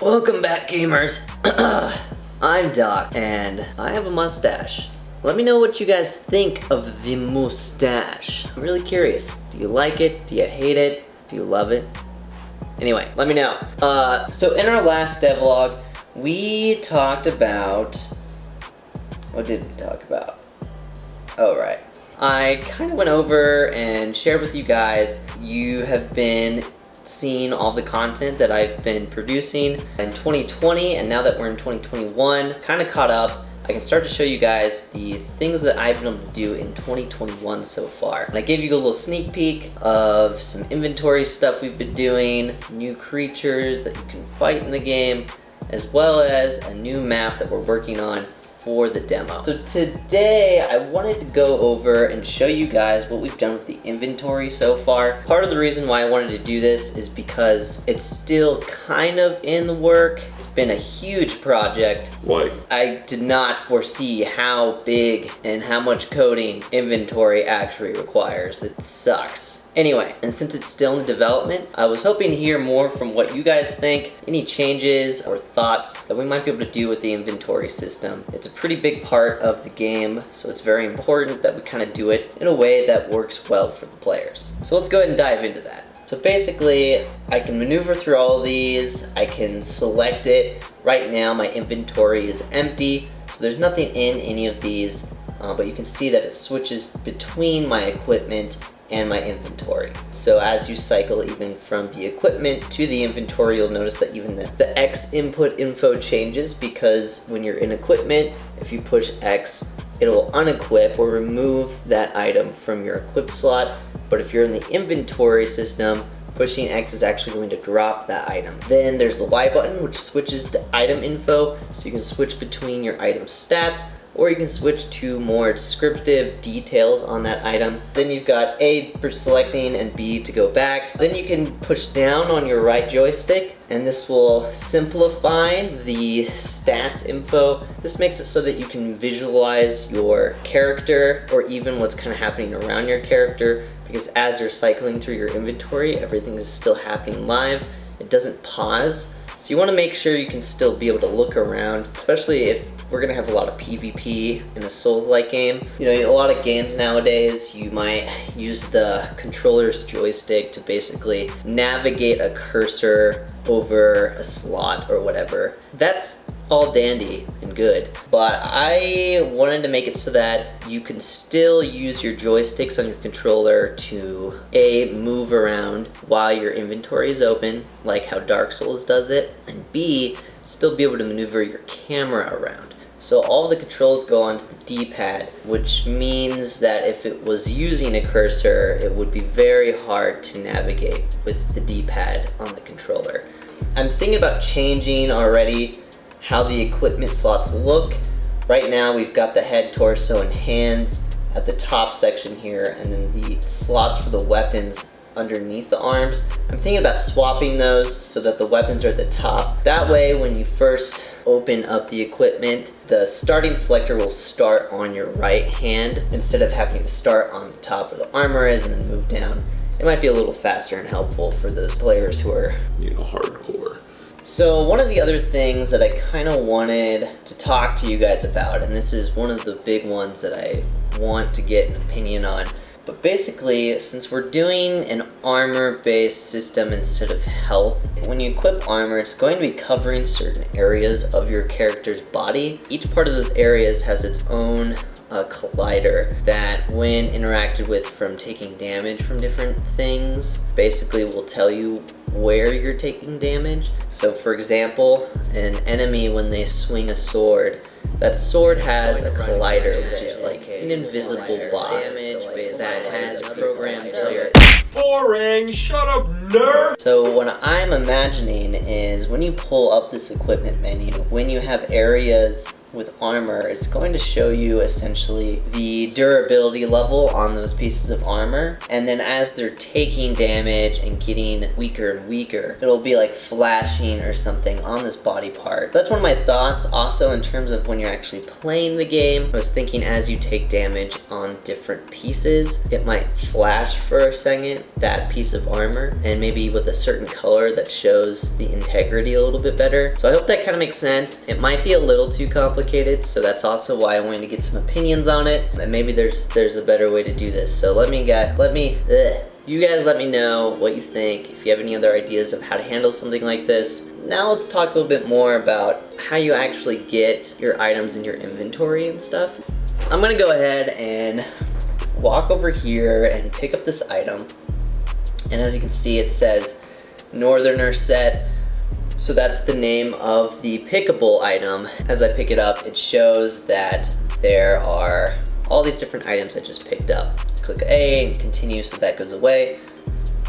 Welcome back, gamers. I'm Doc, and I have a mustache. Let me know what you guys think of the mustache. I'm really curious. Do you like it? Do you hate it? Do you love it? Anyway, let me know. So in our last devlog, we talked about... What did we talk about? Oh, right. I kind of went over and shared with you guys. You have been seeing all the content that I've been producing in 2020, and now that we're in 2021, kind of caught up. I can start to show you guys the things that I've been able to do in 2021 so far. And I gave you a little sneak peek of some inventory stuff we've been doing, new creatures that you can fight in the game, as well as a new map that we're working on for the demo. So today I wanted to go over and show you guys what we've done with the inventory so far. Part of the reason why I wanted to do this is because it's still kind of in the work. It's been a huge project. Why? I did not foresee how big and how much coding inventory actually requires. It sucks. Anyway, and since it's still in development, I was hoping to hear more from what you guys think, any changes or thoughts that we might be able to do with the inventory system. It's a pretty big part of the game, so it's very important that we kind of do it in a way that works well for the players. So let's go ahead and dive into that. So basically, I can maneuver through all of these, I can select it. Right now my inventory is empty, so there's nothing in any of these, but you can see that it switches between my equipment and my inventory. So as you cycle even from the equipment to the inventory, you'll notice that even the X input info changes, because when you're in equipment, if you push X, it'll unequip or remove that item from your equip slot. But if you're in the inventory system, pushing X is actually going to drop that item. Then there's the Y button, which switches the item info, so you can switch between your item stats, or you can switch to more descriptive details on that item. Then you've got A for selecting and B to go back. Then you can push down on your right joystick, and this will simplify the stats info. This makes it so that you can visualize your character, or even what's kind of happening around your character, because as you're cycling through your inventory, everything is still happening live. It doesn't pause. So you want to make sure you can still be able to look around, especially if we're gonna have a lot of PvP in a Souls-like game. You know, a lot of games nowadays, you might use the controller's joystick to basically navigate a cursor over a slot or whatever. That's all dandy and good, but I wanted to make it so that you can still use your joysticks on your controller to A, move around while your inventory is open, like how Dark Souls does it, and B, still be able to maneuver your camera around. So all the controls go onto the D-pad, which means that if it was using a cursor, it would be very hard to navigate with the D-pad on the controller. I'm thinking about changing already how the equipment slots look. Right now we've got the head, torso, and hands at the top section here, and then the slots for the weapons underneath the arms. I'm thinking about swapping those so that the weapons are at the top. That way, when you first open up the equipment, the starting selector will start on your right hand instead of having to start on the top where the armor is and then move down. It might be a little faster and helpful for those players who are, you know, hardcore. So one of the other things that I kind of wanted to talk to you guys about, and this is one of the big ones that I want to get an opinion on, but basically, since we're doing an armor-based system instead of health, when you equip armor, it's going to be covering certain areas of your character's body. Each part of those areas has its own collider that, when interacted with from taking damage from different things, basically will tell you where you're taking damage. So for example, an enemy, when they swing a sword, that sword has a collider, which is like an invisible box that has programmed to... Boring! Shut up, nerd! So what I'm imagining is when you pull up this equipment menu, when you have areas with armor, it's going to show you essentially the durability level on those pieces of armor, and then as they're taking damage and getting weaker and weaker, it'll be like flashing or something on this body part. That's one of my thoughts. Also, in terms of when you're actually playing the game, I was thinking as you take damage on different pieces, it might flash for a second, that piece of armor, and maybe with a certain color that shows the integrity a little bit better. So I hope that kind of makes sense. It might be a little too complicated, so that's also why I wanted to get some opinions on it, and maybe there's a better way to do this. So you guys let me know what you think, if you have any other ideas of how to handle something like this. Now let's talk a little bit more about how you actually get your items in your inventory and stuff. I'm gonna go ahead and walk over here and pick up this item. And as you can see, it says Northerner Set. So that's the name of the pickable item. As I pick it up, it shows that there are all these different items I just picked up. Click A and continue, so that goes away.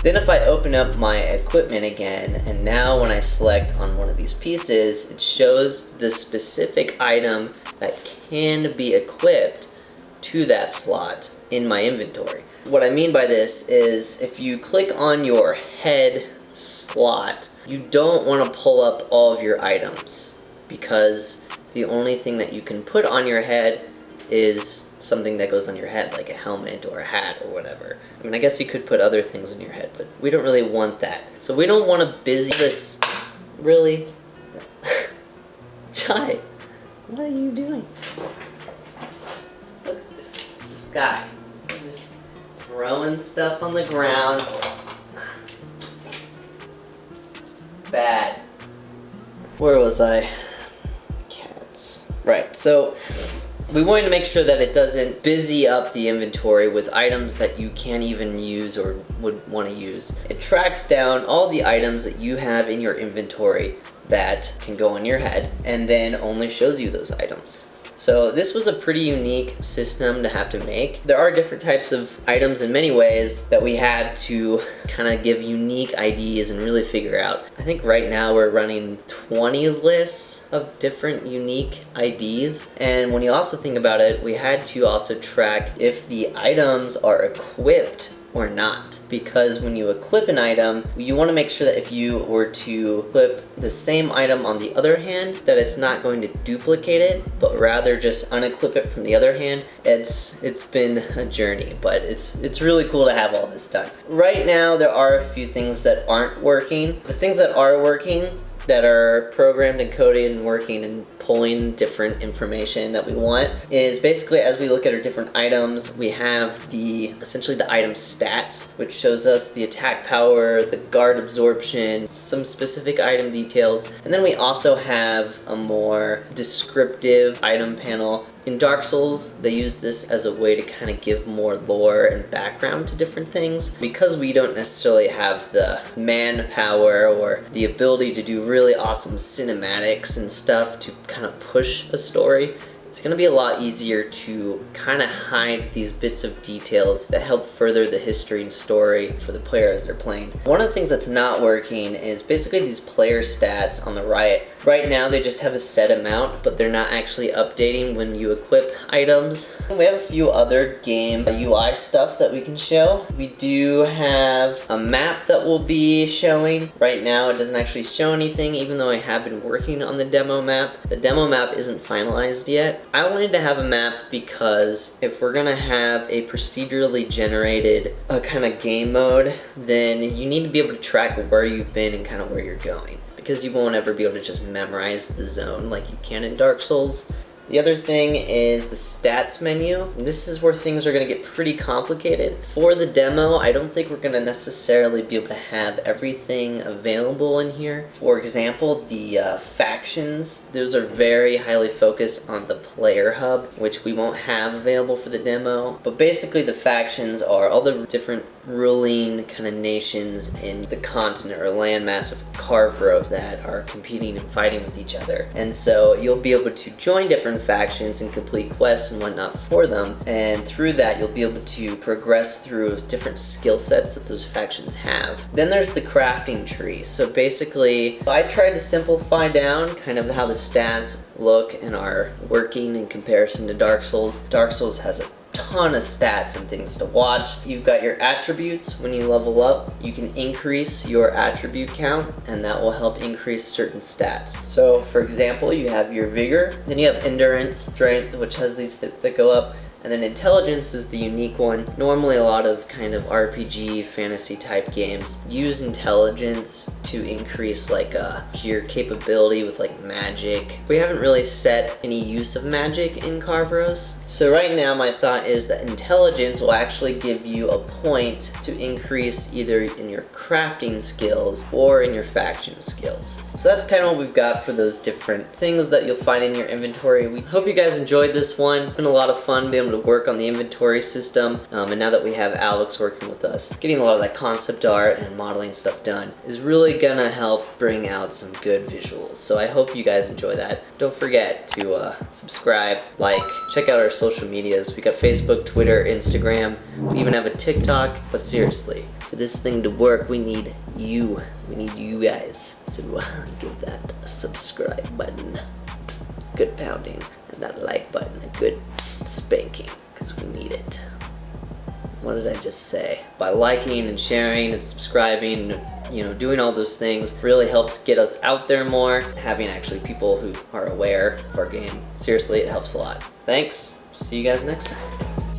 Then if I open up my equipment again, and now when I select on one of these pieces, it shows the specific item that can be equipped to that slot in my inventory. What I mean by this is if you click on your head slot, you don't want to pull up all of your items, because the only thing that you can put on your head is something that goes on your head, like a helmet or a hat or whatever. I mean, I guess you could put other things on your head, but we don't really want that. So we don't want to busy this. Really? Chai, what are you doing? Look at this guy. He's just throwing stuff on the ground. Bad. Where was I? Cats. Right, so we wanted to make sure that it doesn't busy up the inventory with items that you can't even use or would want to use. It tracks down all the items that you have in your inventory that can go on your head, and then only shows you those items. So this was a pretty unique system to have to make. There are different types of items in many ways that we had to kind of give unique IDs and really figure out. I think right now we're running 20 lists of different unique IDs. And when you also think about it, we had to also track if the items are equipped or not, because when you equip an item, you want to make sure that if you were to equip the same item on the other hand, that it's not going to duplicate it, but rather just unequip it from the other hand. It's been a journey, but it's really cool to have all this done. Right now there are a few things that aren't working. The things that are working, that are programmed and coded and working and pulling different information that we want, is basically as we look at our different items, we have essentially the item stats, which shows us the attack power, the guard absorption, some specific item details, and then we also have a more descriptive item panel. In Dark Souls, they use this as a way to kind of give more lore and background to different things. Because we don't necessarily have the manpower or the ability to do really awesome cinematics and stuff to kind of push a story, it's going to be a lot easier to kind of hide these bits of details that help further the history and story for the player as they're playing. One of the things that's not working is basically these player stats on the right. Right now they just have a set amount, but they're not actually updating when you equip items. We have a few other game UI stuff that we can show. We do have a map that will be showing. Right now it doesn't actually show anything, even though I have been working on the demo map. The demo map isn't finalized yet. I wanted to have a map because if we're gonna have a procedurally generated kind of game mode, then you need to be able to track where you've been and kind of where you're going, because you won't ever be able to just memorize the zone like you can in Dark Souls. The other thing is the stats menu. This is where things are going to get pretty complicated. For the demo, I don't think we're going to necessarily be able to have everything available in here. For example, the factions, those are very highly focused on the player hub, which we won't have available for the demo. But basically the factions are all the different ruling kind of nations in the continent or landmass of Karvaros that are competing and fighting with each other. And so you'll be able to join different factions and complete quests and whatnot for them, and through that you'll be able to progress through different skill sets that those factions have. Then there's the crafting tree. So basically I tried to simplify down kind of how the stats look and are working in comparison to Dark Souls. Dark Souls has a ton of stats and things to watch. You've got your attributes. When you level up, you can increase your attribute count, and that will help increase certain stats. So for example, you have your vigor, then you have endurance, strength, which has these that go up, and then intelligence is the unique one. Normally a lot of kind of RPG, fantasy type games use intelligence to increase like your capability with like magic. We haven't really set any use of magic in Karvaros. So right now my thought is that intelligence will actually give you a point to increase either in your crafting skills or in your faction skills. So that's kind of what we've got for those different things that you'll find in your inventory. We hope you guys enjoyed this one. It's been a lot of fun being able to work on the inventory system, and now that we have Alex working with us, getting a lot of that concept art and modeling stuff done is really gonna help bring out some good visuals. So I hope you guys enjoy that. Don't forget to subscribe, like, check out our social medias. We got Facebook, Twitter, Instagram. We even have a TikTok. But seriously, for this thing to work, we need you. We need you guys. So give that a subscribe button, good pounding, and that like button a good spanking, because we need it. What did I just say? By liking and sharing and subscribing, you know, doing all those things really helps get us out there more. Having actually people who are aware of our game, seriously, it helps a lot. Thanks. See you guys next time.